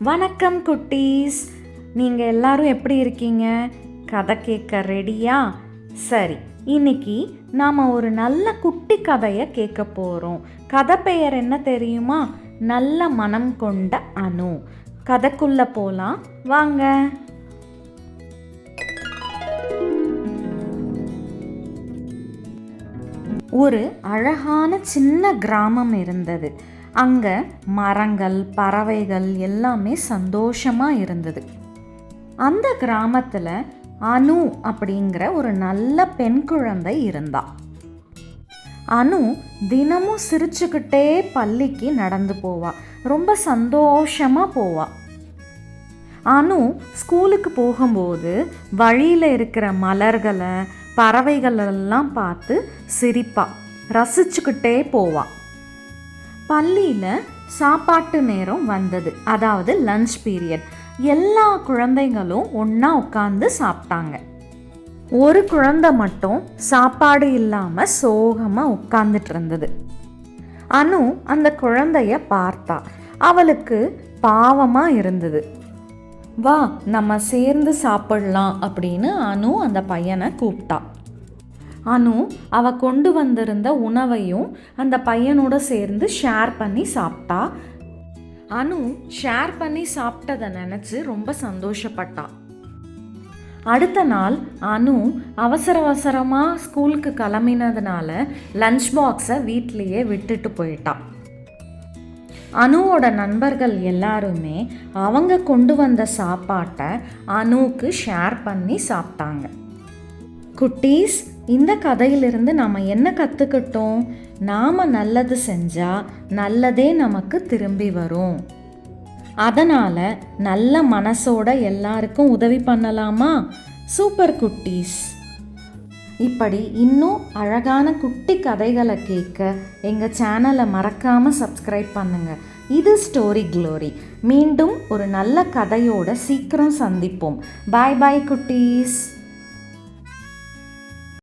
வணக்கம் குட்டீஸ், நீங்கள் எல்லாரும் எப்படி இருக்கீங்க? கதை கேட்க ரெடியா? சரி, இன்னைக்கு நாம் ஒரு நல்ல குட்டி கதையை கேட்க போகிறோம். கதை பெயர் என்ன தெரியுமா? நல்ல மனம் கொண்ட அனு. கதைக்குள்ளே போகலாம் வாங்க. ஒரு அழகான சின்ன கிராமம் இருந்தது. அங்கே மரங்கள், பறவைகள் எல்லாமே சந்தோஷமாக இருந்தது. அந்த கிராமத்தில் அனு அப்படிங்கிற ஒரு நல்ல பெண் குழந்தை இருந்தா. அனு தினமும் சிரிச்சுக்கிட்டே பள்ளிக்கு நடந்து போவா. ரொம்ப சந்தோஷமாக போவா. அனு ஸ்கூலுக்கு போகும்போது வழியில் இருக்கிற மலர்களை, பறவைகளெல்லாம் பார்த்து சிரிப்பா, ரசிச்சுக்கிட்டே போவா. பள்ளியில் சாப்பாட்டு நேரம் வந்தது, அதாவது லஞ்ச் பீரியட். எல்லா குழந்தைங்களும் ஒன்றா உட்காந்து சாப்பிட்டாங்க. ஒரு குழந்தை மட்டும் சாப்பாடு இல்லாமல் சோகமாக உட்காந்துட்டு இருந்தது. அனு அந்த குழந்தைய பார்த்தா. அவளுக்கு பாவமாக இருந்தது. வா, நம்ம சேர்ந்து சாப்பிடலாம் அப்படின்னு அனு அந்த பையனை கூப்பிட்டா. அனு அவ கொண்டு வந்திருந்த உணவையும் அந்த பையனோட சேர்ந்து ஷேர் பண்ணி சாப்பிட்டா. அனு ஷேர் பண்ணி சாப்பிட்டதை நினச்சி ரொம்ப சந்தோஷப்பட்டா. அடுத்த நாள் அனு அவசர அவசரமாக ஸ்கூலுக்கு கிளம்பினதுனால லஞ்ச் பாக்ஸை வீட்லேயே விட்டுட்டு போயிட்டா. அனுவோட நண்பர்கள் எல்லாருமே அவங்க கொண்டு வந்த சாப்பாட்டை அனுவுக்கு ஷேர் பண்ணி சாப்பிட்டாங்க. குட்டீஸ், இந்த கதையிலிருந்து நாம் என்ன கற்றுக்கிட்டோம்? நாம் நல்லது செஞ்சால் நல்லதே நமக்கு திரும்பி வரும். அதனால் நல்ல மனசோட எல்லாருக்கும் உதவி பண்ணலாமா? சூப்பர் குட்டீஸ். இப்படி இன்னும் அழகான குட்டி கதைகளை கேட்க எங்கள் சேனலை மறக்காமல் சப்ஸ்கிரைப் பண்ணுங்கள். இது ஸ்டோரி க்ளோரி. மீண்டும் ஒரு நல்ல கதையோட சீக்கிரம் சந்திப்போம். பாய் பாய் குட்டீஸ்.